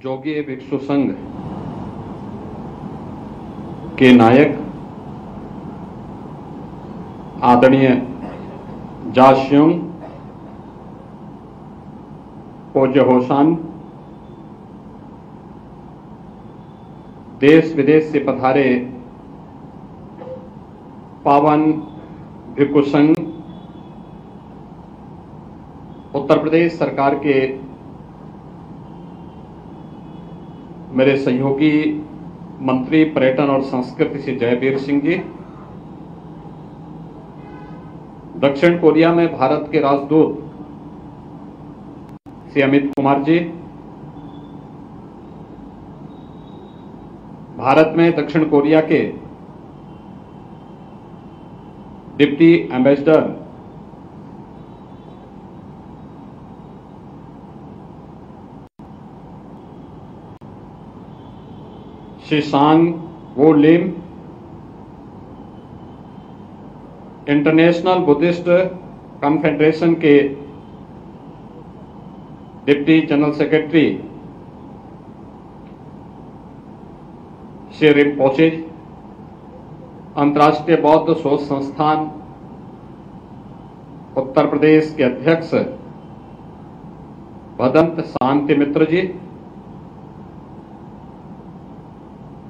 जोगी भिक्षु संघ के नायक आदरणीय जास्युंग पूज्य होशान, देश विदेश से पधारे पावन भिक्षु संघ, उत्तर प्रदेश सरकार के मेरे सहयोगी मंत्री पर्यटन और संस्कृति श्री जयवीर सिंह जी, दक्षिण कोरिया में भारत के राजदूत श्री अमित कुमार जी, भारत में दक्षिण कोरिया के डिप्टी एम्बेसडर श्री सांग वो लिम, इंटरनेशनल बुद्धिस्ट कॉन्फेडरेशन के deputy general secretary Shri Rinpoche, अंतर्राष्ट्रीय बौद्ध शोध संस्थान उत्तर प्रदेश के अध्यक्ष भदंत शांति मित्र जी,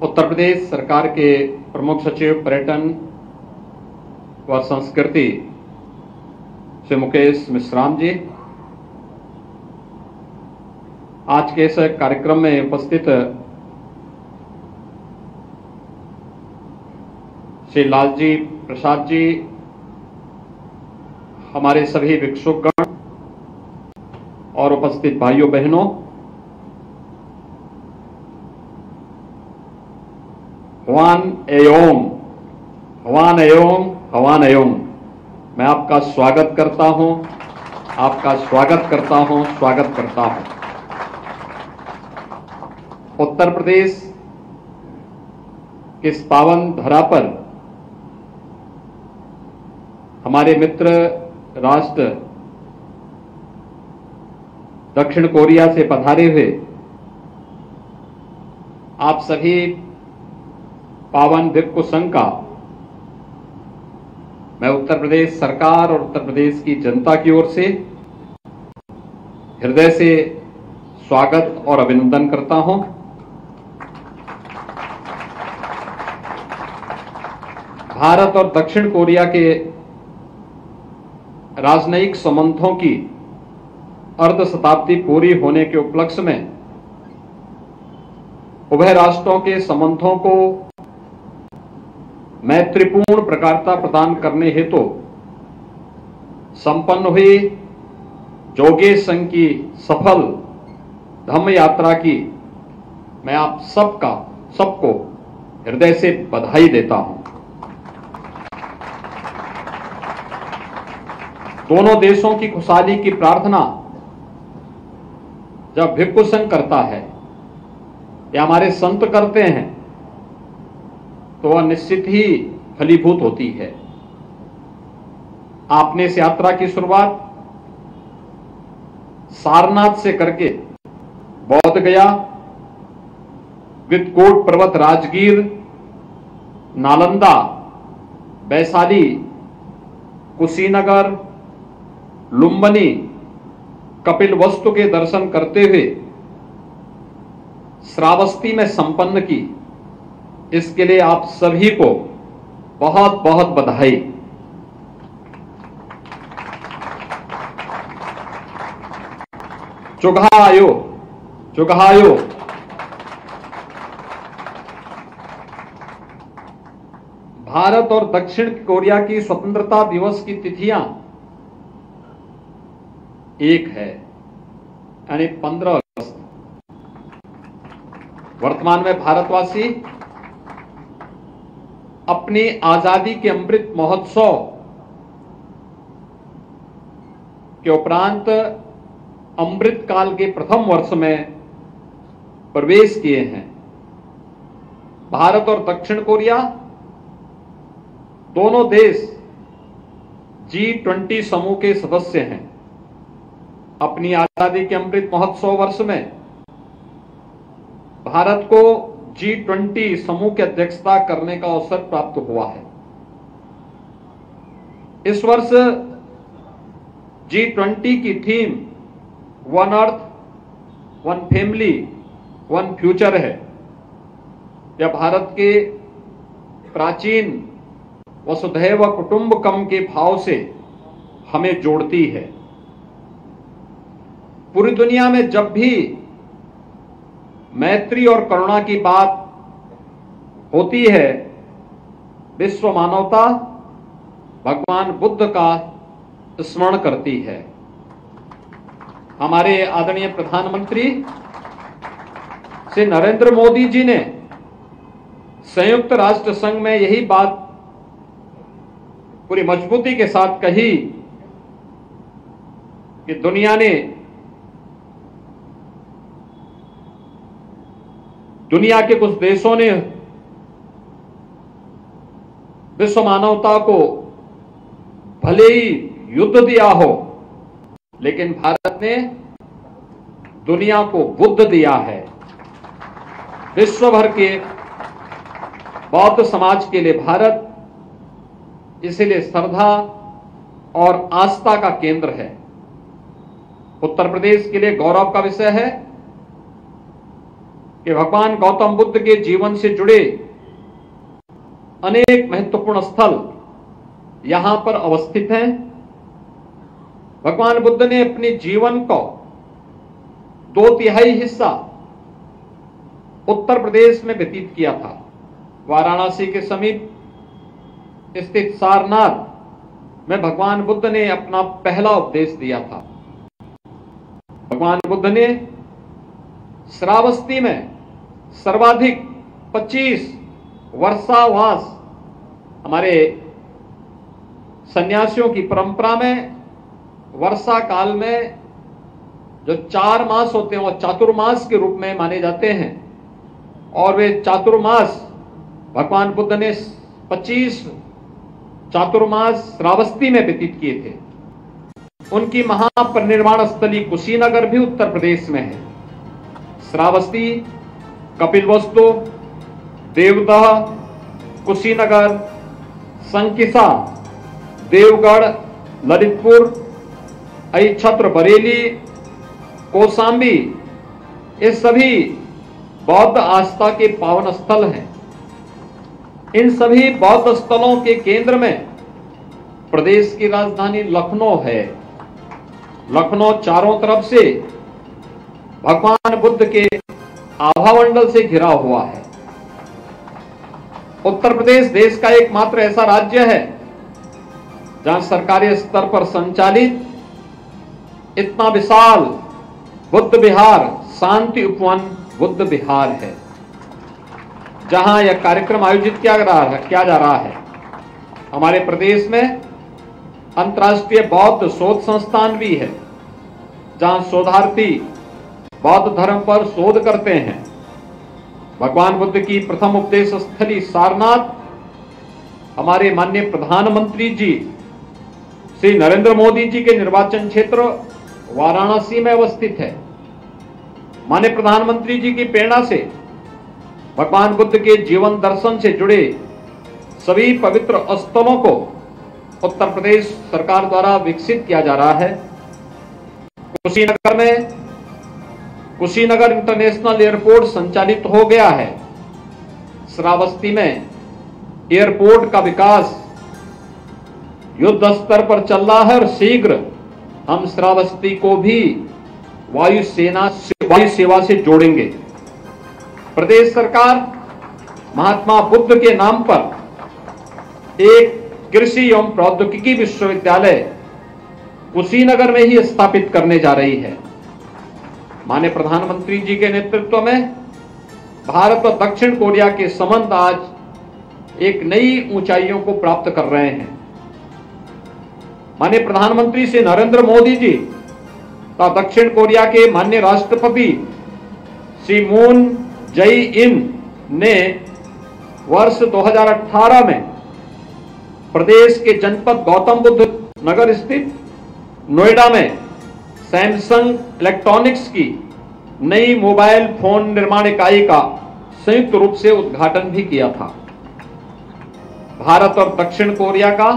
उत्तर प्रदेश सरकार के प्रमुख सचिव पर्यटन व संस्कृति श्री मुकेश मिश्राम जी, आज के इस कार्यक्रम में उपस्थित श्री लालजी प्रसाद जी, हमारे सभी भिक्षुगण और उपस्थित भाइयों बहनों, हवान एयोम, हवान एयोम, हवान एयोम। मैं आपका स्वागत करता हूं, आपका स्वागत करता हूं, स्वागत करता हूं। उत्तर प्रदेश की इस पावन धरा पर हमारे मित्र राष्ट्र दक्षिण कोरिया से पधारे हुए आप सभी पावन भिक्षु संघ का मैं उत्तर प्रदेश सरकार और उत्तर प्रदेश की जनता की ओर से हृदय से स्वागत और अभिनंदन करता हूं। भारत और दक्षिण कोरिया के राजनयिक संबंधों की अर्ध शताब्दी पूरी होने के उपलक्ष्य में उभय राष्ट्रों के संबंधों को मैत्रीपूर्ण प्रगाढ़ता प्रदान करने हेतु संपन्न हुई जोगी संघ की सफल धम्म यात्रा की मैं आप सबको हृदय से बधाई देता हूं। दोनों देशों की खुशहाली की प्रार्थना जब भिक्षु संघ करता है या हमारे संत करते हैं तो वह निश्चित ही फलीभूत होती है। आपने इस यात्रा की शुरुआत सारनाथ से करके बौद्ध गया, विदकोट पर्वत, राजगीर, नालंदा, वैशाली, कुशीनगर, लुम्बिनी, कपिलवस्तु के दर्शन करते हुए श्रावस्ती में संपन्न की। इसके लिए आप सभी को बहुत बहुत बधाई। चुगहायो चुगहायो। भारत और दक्षिण कोरिया की स्वतंत्रता दिवस की तिथियां एक है, यानी 15 अगस्त। वर्तमान में भारतवासी अपनी आजादी के अमृत महोत्सव के उपरांत अमृत काल के प्रथम वर्ष में प्रवेश किए हैं। भारत और दक्षिण कोरिया दोनों देश G20 समूह के सदस्य हैं। अपनी आजादी के अमृत महोत्सव वर्ष में भारत को G20 समूह की अध्यक्षता करने का अवसर प्राप्त हुआ है। इस वर्ष G20 की theme one earth, one family, one future है। यह भारत के प्राचीन वसुधैव कुटुंबकम के भाव से हमें जोड़ती है। पूरी दुनिया में जब भी मैत्री और करुणा की बात होती है, विश्व मानवता भगवान बुद्ध का स्मरण करती है। हमारे आदरणीय प्रधानमंत्री श्री नरेंद्र मोदी जी ने संयुक्त राष्ट्र संघ में यही बात पूरी मजबूती के साथ कही कि दुनिया के कुछ देशों ने विश्व मानवता को भले ही युद्ध दिया हो, लेकिन भारत ने दुनिया को बुद्ध दिया है। विश्व भर के बौद्ध समाज के लिए भारत इसलिए श्रद्धा और आस्था का केंद्र है। उत्तर प्रदेश के लिए गौरव का विषय है कि भगवान गौतम बुद्ध के जीवन से जुड़े अनेक महत्वपूर्ण स्थल यहां पर अवस्थित हैं। भगवान बुद्ध ने अपने जीवन को 2/3 हिस्सा उत्तर प्रदेश में व्यतीत किया था। वाराणसी के समीप स्थित सारनाथ में भगवान बुद्ध ने अपना पहला उपदेश दिया था। भगवान बुद्ध ने श्रावस्ती में सर्वाधिक 25 वर्षावास, हमारे सन्यासियों की परंपरा में वर्षा काल में जो 4 मास होते हैं वो चातुर्मास के रूप में माने जाते हैं, और वे चातुर्मास भगवान बुद्ध ने 25 चातुर्मास श्रावस्ती में व्यतीत किए थे। उनकी महापरिनिर्वाण स्थली कुशीनगर भी उत्तर प्रदेश में है। श्रावस्ती, कपिलवस्तु, देवदह, कुशीनगर, संकिसा, देवगढ़, ललितपुर, अहिछत्र, बरेली, कौशाम्बी, ये सभी बौद्ध आस्था के पावन स्थल हैं। इन सभी बौद्ध स्थलों के केंद्र में प्रदेश की राजधानी लखनऊ है। लखनऊ चारों तरफ से भगवान बुद्ध के आभामंडल से घिरा हुआ है। उत्तर प्रदेश देश का एकमात्र ऐसा राज्य है जहां सरकारी स्तर पर संचालित इतना विशाल बुद्ध विहार, शांति उपवन बुद्ध विहार है, जहां यह कार्यक्रम आयोजित किया जा रहा है। हमारे प्रदेश में अंतर्राष्ट्रीय बौद्ध शोध संस्थान भी है, जहां शोधार्थी बौद्ध धर्म पर शोध करते हैं। भगवान बुद्ध की प्रथम उपदेश स्थली सारनाथ हमारे माननीय प्रधानमंत्री जी श्री नरेंद्र मोदी जी के निर्वाचन क्षेत्र वाराणसी में अवस्थित है। माननीय प्रधानमंत्री जी की प्रेरणा से भगवान बुद्ध के जीवन दर्शन से जुड़े सभी पवित्र स्थलों को उत्तर प्रदेश सरकार द्वारा विकसित किया जा रहा है। कुशीनगर में कुशीनगर इंटरनेशनल एयरपोर्ट संचालित हो गया है। श्रावस्ती में एयरपोर्ट का विकास युद्ध स्तर पर चल रहा है और शीघ्र हम श्रावस्ती को भी वायु सेवा से जोड़ेंगे। प्रदेश सरकार महात्मा बुद्ध के नाम पर एक कृषि एवं प्रौद्योगिकी विश्वविद्यालय कुशीनगर में ही स्थापित करने जा रही है। माननीय प्रधानमंत्री जी के नेतृत्व में भारत और दक्षिण कोरिया के संबंध आज एक नई ऊंचाइयों को प्राप्त कर रहे हैं। माननीय प्रधानमंत्री श्री नरेंद्र मोदी जी तथा दक्षिण कोरिया के माननीय राष्ट्रपति श्री मून जई इन ने वर्ष 2018 में प्रदेश के जनपद गौतम बुद्ध नगर स्थित नोएडा में सैमसंग इलेक्ट्रॉनिक्स की नई मोबाइल फोन निर्माण इकाई का संयुक्त रूप से उद्घाटन भी किया था। भारत और दक्षिण कोरिया का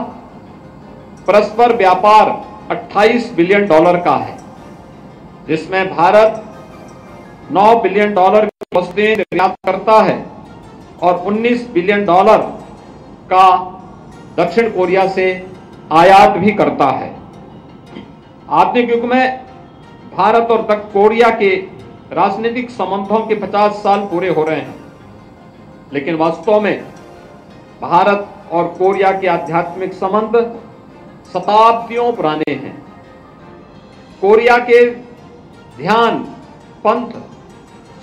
परस्पर व्यापार 28 बिलियन डॉलर का है, जिसमें भारत 9 बिलियन डॉलर की वस्तुएं निर्यात करता है और 19 बिलियन डॉलर का दक्षिण कोरिया से आयात भी करता है। आधुनिक युग में भारत और दक्षिण कोरिया के राजनीतिक संबंधों के 50 साल पूरे हो रहे हैं, लेकिन वास्तव में भारत और कोरिया के आध्यात्मिक संबंध शताब्दियों पुराने हैं। कोरिया के ध्यान पंथ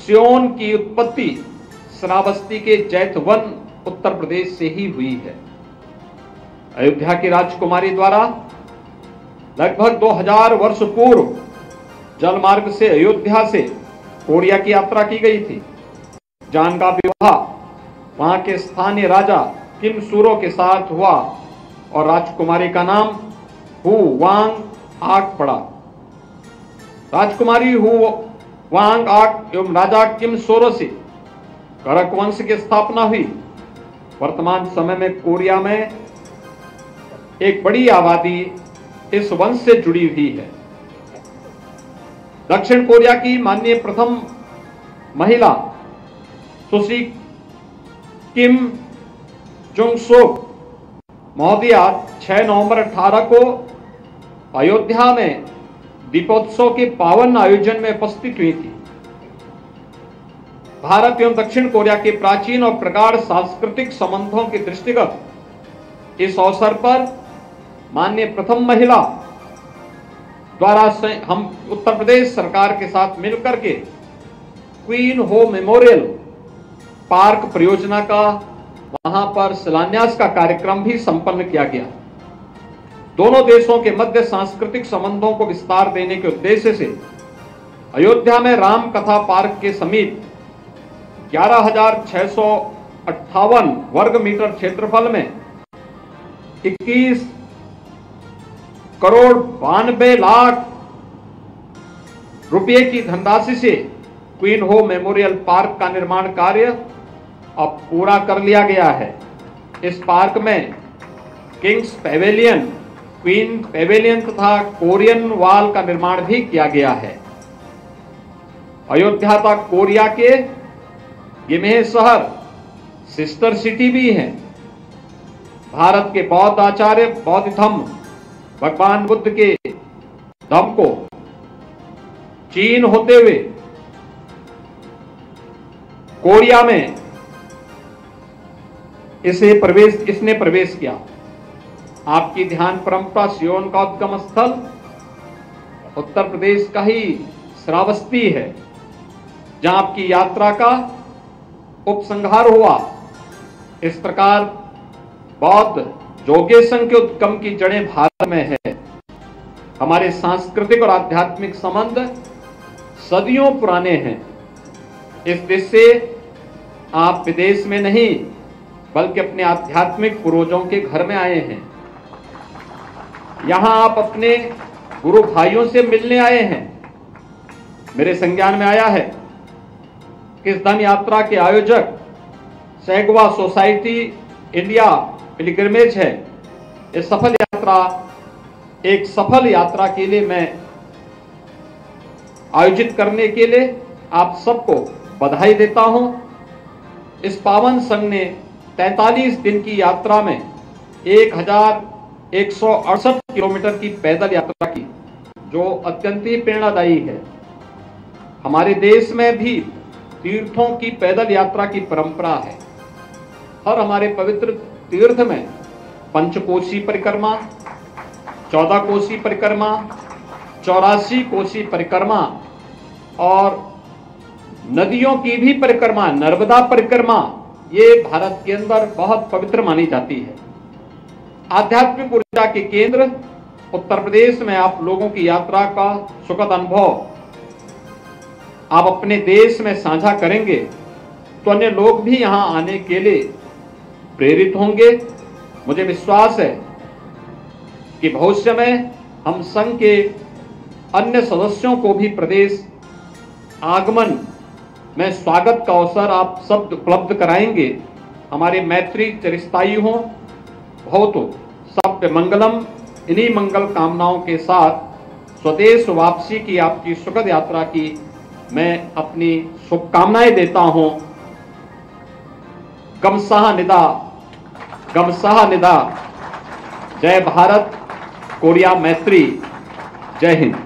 सियोन की उत्पत्ति श्रावस्ती के जैतवन उत्तर प्रदेश से ही हुई है। अयोध्या की राजकुमारी द्वारा लगभग 2000 वर्ष पूर्व जलमार्ग से अयोध्या से कोरिया की यात्रा की गई थी। जान का विवाह वहां के स्थानीय राजा किम सूरो के साथ हुआ और राजकुमारी का नाम हु वांग आक पड़ा। राजकुमारी हु वांग आक एवं राजा किम सूरो से करक वंश की स्थापना हुई। वर्तमान समय में कोरिया में एक बड़ी आबादी इस वंश से जुड़ी हुई है। दक्षिण कोरिया की माननीय प्रथम महिला सुश्री किम जोंग सोक महोदया 6 नवंबर 18 को अयोध्या में दीपोत्सव के पावन आयोजन में उपस्थित हुई थी। भारत एवं दक्षिण कोरिया के प्राचीन और प्रगाढ़ सांस्कृतिक संबंधों के दृष्टिगत इस अवसर पर माननीय प्रथम महिला द्वारा हम उत्तर प्रदेश सरकार के साथ मिलकर के क्वीन हो मेमोरियल पार्क परियोजना का वहां पर शिलान्यास का कार्यक्रम भी संपन्न किया गया। दोनों देशों के मध्य सांस्कृतिक संबंधों को विस्तार देने के उद्देश्य से अयोध्या में राम कथा पार्क के समीप 11,658 वर्ग मीटर क्षेत्रफल में 21 करोड़ 92 लाख रुपए की धनराशि से क्वीन हो मेमोरियल पार्क का निर्माण कार्य अब पूरा कर लिया गया है। इस पार्क में किंग्स पेवेलियन, क्वीन पेवेलियन तथा कोरियन वॉल का निर्माण भी किया गया है। अयोध्या तक कोरिया के गिमेह शहर सिस्टर सिटी भी है। भारत के बौद्ध आचार्य बौद्ध धम्म भगवान बुद्ध के धम्म को चीन होते हुए कोरिया में इसने प्रवेश किया। आपकी ध्यान परंपरा सियोन का उद्गम स्थल उत्तर प्रदेश का ही श्रावस्ती है, जहां आपकी यात्रा का उपसंहार हुआ। इस प्रकार बौद्ध जोगेशन के उद्गम की जड़ें भारत में है। हमारे सांस्कृतिक और आध्यात्मिक संबंध सदियों पुराने हैं। इस देश से आप विदेश में नहीं बल्कि अपने आध्यात्मिक पूर्वजों के घर में आए हैं। यहां आप अपने गुरु भाइयों से मिलने आए हैं। मेरे संज्ञान में आया है कि इस धन यात्रा के आयोजक सैगवा सोसाइटी इंडिया पिलग्रिमेज है। इस सफल यात्रा एक सफल यात्रा के लिए मैं आयोजित करने के लिए आप सबको बधाई देता हूं। इस पावन संघ ने 43 दिन की यात्रा में 1168 किलोमीटर की पैदल यात्रा की, जो अत्यंत ही प्रेरणादायी है। हमारे देश में भी तीर्थों की पैदल यात्रा की परंपरा है। हर हमारे पवित्र तीर्थ में पंचकोशी परिक्रमा, 14 कोशी परिक्रमा, 84 कोशी परिक्रमा और नदियों की भी परिक्रमा, नर्मदा परिक्रमा, ये भारत के अंदर बहुत पवित्र मानी जाती है। आध्यात्मिक ऊर्जा के केंद्र उत्तर प्रदेश में आप लोगों की यात्रा का सुखद अनुभव आप अपने देश में साझा करेंगे तो अन्य लोग भी यहां आने के लिए प्रेरित होंगे। मुझे विश्वास है कि भविष्य में हम संघ के अन्य सदस्यों को भी प्रदेश आगमन में स्वागत का अवसर आप सब उपलब्ध कराएंगे, हमारे मैत्री चिरस्थायी हो, भवतु सभ्य मंगलम। इन्हीं मंगल कामनाओं के साथ स्वदेश वापसी की आपकी सुखद यात्रा की मैं अपनी शुभकामनाएं देता हूं। गमसाह निदा, गमसाह निदा। जय भारत, कोरिया मैत्री, जय हिंद।